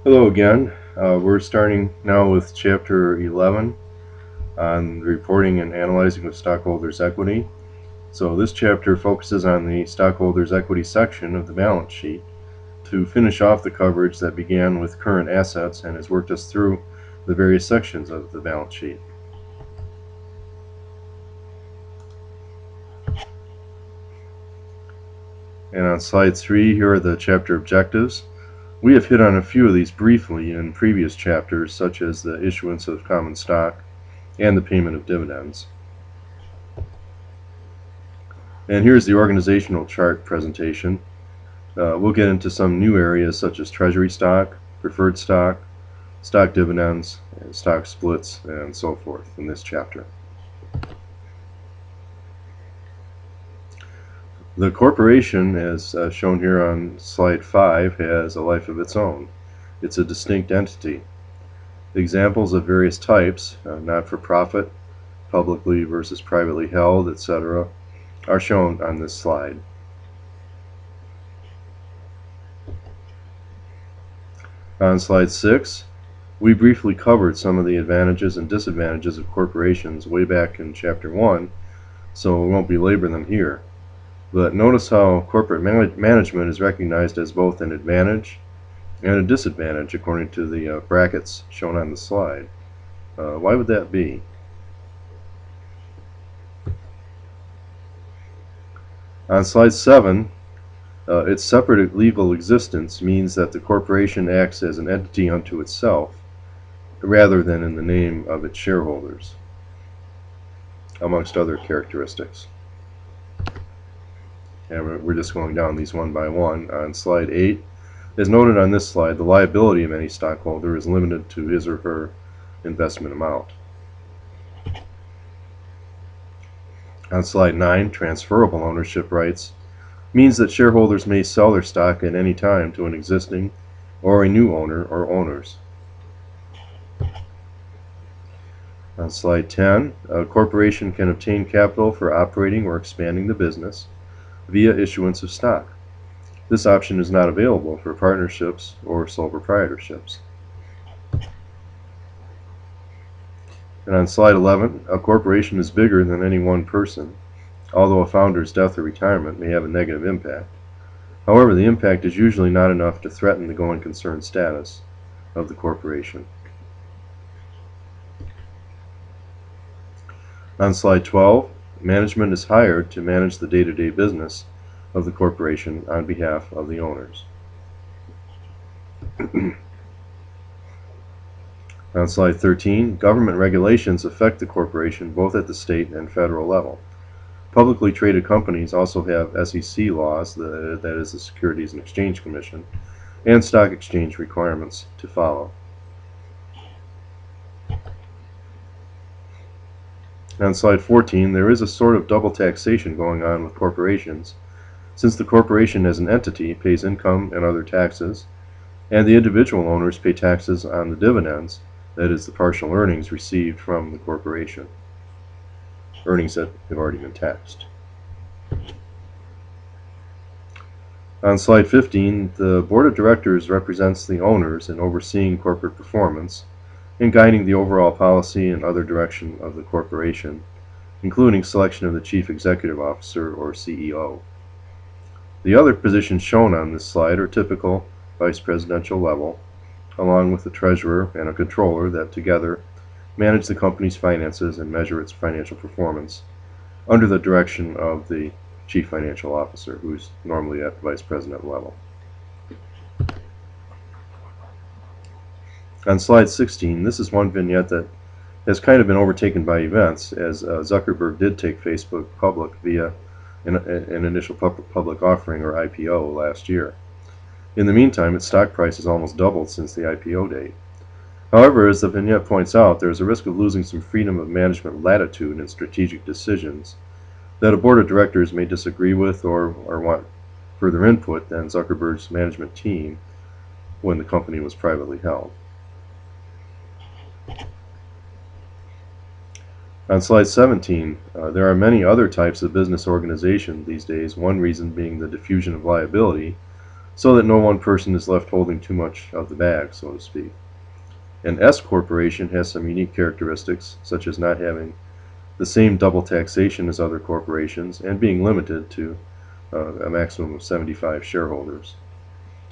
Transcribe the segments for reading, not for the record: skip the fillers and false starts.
Hello again. We're starting now with Chapter 11 on reporting and analyzing of stockholders' equity. So this chapter focuses on the stockholders' equity section of the balance sheet to finish off the coverage that began with current assets and has worked us through the various sections of the balance sheet. And on slide 3, here are the chapter objectives. We have hit on a few of these briefly in previous chapters, such as the issuance of common stock and the payment of dividends. And here's the organizational chart presentation. We'll get into some new areas such as treasury stock, preferred stock, stock dividends, and stock splits, and so forth in this chapter. The corporation, as shown here on slide 5, has a life of its own. It's a distinct entity. Examples of various types, not-for-profit, publicly versus privately held, etc., are shown on this slide. On slide 6, we briefly covered some of the advantages and disadvantages of corporations way back in Chapter 1, so we won't belabor them here. But notice how corporate management is recognized as both an advantage and a disadvantage according to the brackets shown on the slide. Why would that be? On slide 7, its separate legal existence means that the corporation acts as an entity unto itself rather than in the name of its shareholders, amongst other characteristics. And we're just going down these one by one. On slide 8, as noted on this slide, the liability of any stockholder is limited to his or her investment amount. On slide 9, transferable ownership rights means that shareholders may sell their stock at any time to an existing or a new owner or owners. On slide 10, a corporation can obtain capital for operating or expanding the business via issuance of stock. This option is not available for partnerships or sole proprietorships. And on slide 11, a corporation is bigger than any one person, although a founder's death or retirement may have a negative impact. However, the impact is usually not enough to threaten the going concern status of the corporation. On slide 12, management is hired to manage the day-to-day business of the corporation on behalf of the owners. On slide 13, government regulations affect the corporation both at the state and federal level. Publicly traded companies also have SEC laws, that is the Securities and Exchange Commission, and stock exchange requirements to follow. On slide 14, there is a sort of double taxation going on with corporations, since the corporation as an entity pays income and other taxes, and the individual owners pay taxes on the dividends, that is the partial earnings received from the corporation, earnings that have already been taxed. On slide 15, the board of directors represents the owners in overseeing corporate performance and guiding the overall policy and other direction of the corporation, including selection of the chief executive officer or CEO. The other positions shown on this slide are typical vice presidential level, along with the treasurer and a controller that together manage the company's finances and measure its financial performance under the direction of the chief financial officer, who's normally at the vice president level. On slide 16, this is one vignette that has kind of been overtaken by events, as Zuckerberg did take Facebook public via an initial public offering or IPO last year. In the meantime, its stock price has almost doubled since the IPO date. However, as the vignette points out, there is a risk of losing some freedom of management latitude in strategic decisions that a board of directors may disagree with or want further input than Zuckerberg's management team when the company was privately held. On slide 17, there are many other types of business organization these days, one reason being the diffusion of liability, so that no one person is left holding too much of the bag, so to speak. An S corporation has some unique characteristics, such as not having the same double taxation as other corporations and being limited to a maximum of 75 shareholders.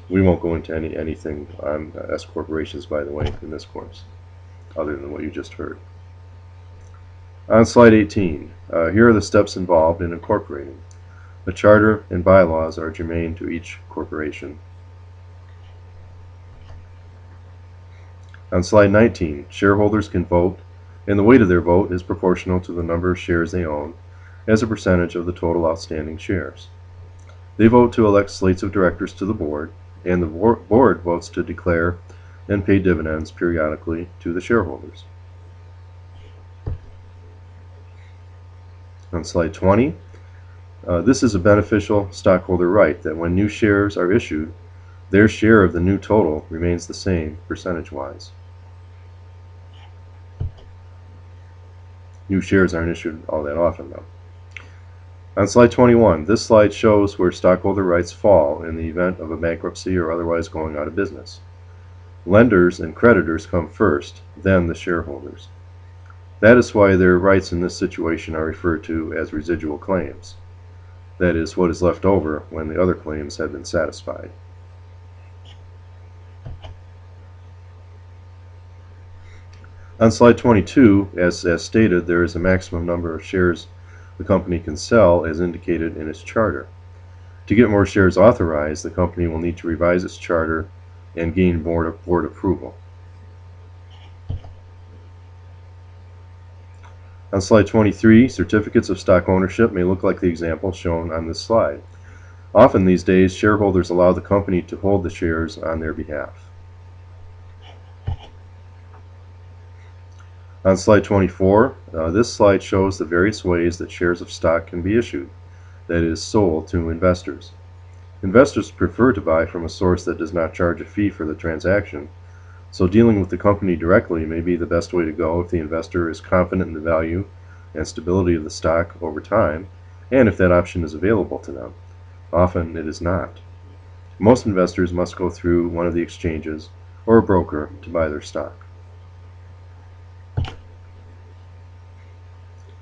We won't go into anything on S corporations, by the way, in this course, other than what you just heard. On slide 18, here are the steps involved in incorporating. The charter and bylaws are germane to each corporation. On slide 19, shareholders can vote, and the weight of their vote is proportional to the number of shares they own as a percentage of the total outstanding shares. They vote to elect slates of directors to the board, and the board votes to declare and pay dividends periodically to the shareholders. On slide 20, this is a beneficial stockholder right that when new shares are issued, their share of the new total remains the same percentage-wise. New shares aren't issued all that often, though. On slide 21, this slide shows where stockholder rights fall in the event of a bankruptcy or otherwise going out of business. Lenders and creditors come first, then the shareholders. That is why their rights in this situation are referred to as residual claims. That is, what is left over when the other claims have been satisfied. On slide 22, as stated, there is a maximum number of shares the company can sell as indicated in its charter. To get more shares authorized, the company will need to revise its charter and gain board approval. On slide 23, certificates of stock ownership may look like the example shown on this slide. Often these days, shareholders allow the company to hold the shares on their behalf. On slide 24, this slide shows the various ways that shares of stock can be issued, that is, sold to investors. Investors prefer to buy from a source that does not charge a fee for the transaction, so dealing with the company directly may be the best way to go if the investor is confident in the value and stability of the stock over time, and if that option is available to them. Often it is not. Most investors must go through one of the exchanges or a broker to buy their stock.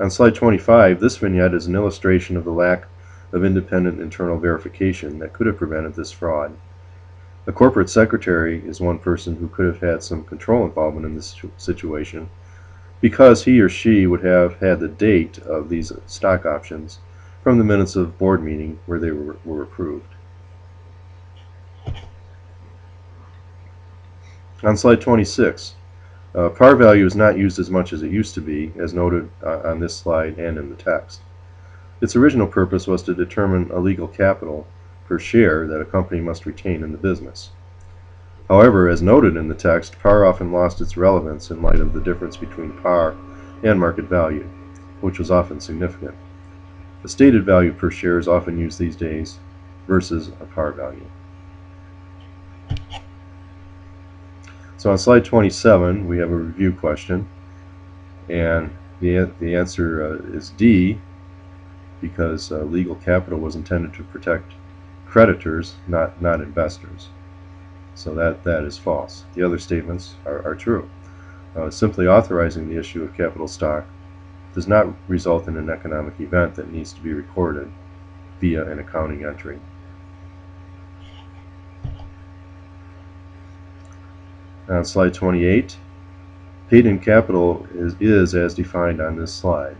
On slide 25, this vignette is an illustration of the lack of independent internal verification that could have prevented this fraud. A corporate secretary is one person who could have had some control involvement in this situation because he or she would have had the date of these stock options from the minutes of board meeting where they were approved. On slide 26, par value is not used as much as it used to be, as noted on this slide and in the text. Its original purpose was to determine a legal capital per share that a company must retain in the business. However, as noted in the text, par often lost its relevance in light of the difference between par and market value, which was often significant. A stated value per share is often used these days versus a par value. So on slide 27, we have a review question, and the answer is D, because legal capital was intended to protect creditors, not investors. So that is false. The other statements are true. Simply authorizing the issue of capital stock does not result in an economic event that needs to be recorded via an accounting entry. On slide 28, paid-in capital is as defined on this slide.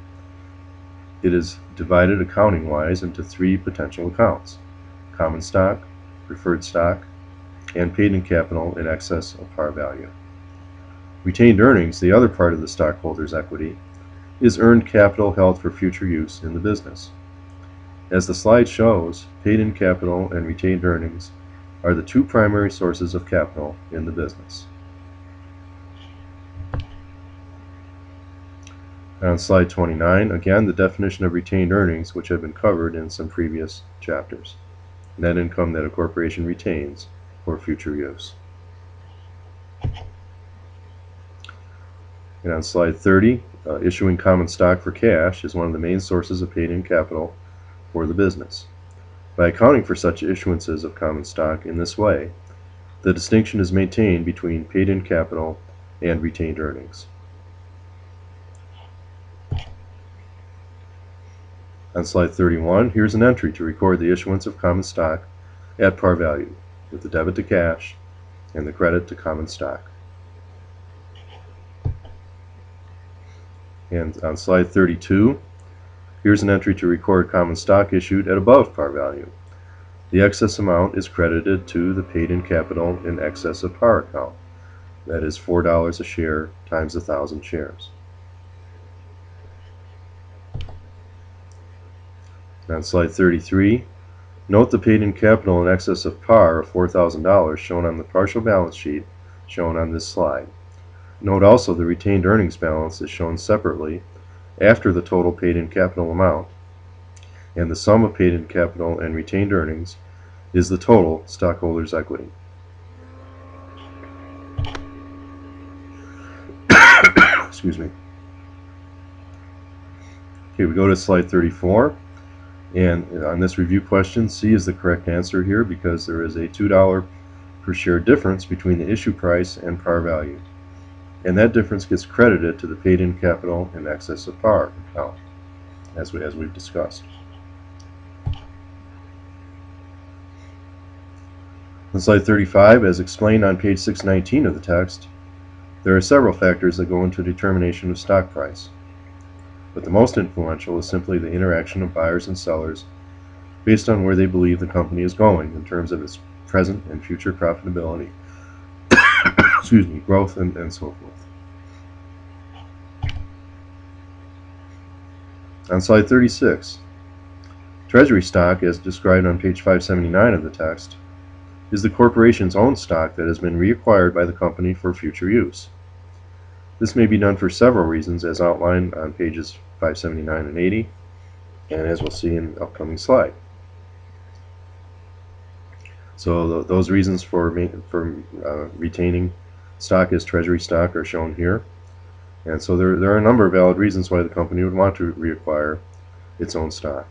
It is divided accounting-wise into three potential accounts: common stock, preferred stock, and paid-in capital in excess of par value. Retained earnings, the other part of the stockholder's equity, is earned capital held for future use in the business. As the slide shows, paid-in capital and retained earnings are the two primary sources of capital in the business. On slide 29, again, the definition of retained earnings, which have been covered in some previous chapters. Net income that a corporation retains for future use. And on slide 30, issuing common stock for cash is one of the main sources of paid-in capital for the business. By accounting for such issuances of common stock in this way, the distinction is maintained between paid-in capital and retained earnings. On slide 31, here's an entry to record the issuance of common stock at par value, with the debit to cash and the credit to common stock. And on slide 32, here's an entry to record common stock issued at above par value. The excess amount is credited to the paid-in capital in excess of par account. That is $4 a share times 1,000 shares. On slide 33, note the paid-in capital in excess of par of $4,000 shown on the partial balance sheet shown on this slide. Note also the retained earnings balance is shown separately after the total paid-in capital amount, and the sum of paid-in capital and retained earnings is the total stockholders' equity. Excuse me. Okay, we go to slide 34, and on this review question, C is the correct answer here because there is a $2 per share difference between the issue price and par value, and that difference gets credited to the paid-in capital in excess of par account, as we've discussed. On slide 35, as explained on page 619 of the text, there are several factors that go into determination of stock price, but the most influential is simply the interaction of buyers and sellers based on where they believe the company is going in terms of its present and future profitability, excuse me, growth, and so forth. On slide 36, treasury stock, as described on page 579 of the text, is the corporation's own stock that has been reacquired by the company for future use. This may be done for several reasons as outlined on pages 579 and 80, and as we'll see in the upcoming slide. So those reasons for retaining stock as treasury stock are shown here. And so there are a number of valid reasons why the company would want to reacquire its own stock,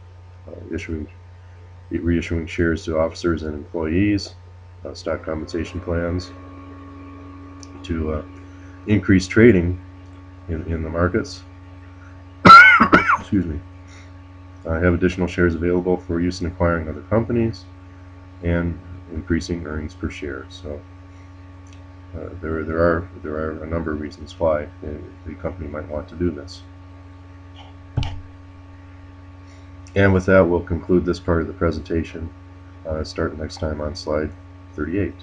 reissuing shares to officers and employees, stock compensation plans, to increase trading in the markets, excuse me, have additional shares available for use in acquiring other companies, and increasing earnings per share. So there are a number of reasons why the company might want to do this. And with that, we'll conclude this part of the presentation. Start next time on slide 38.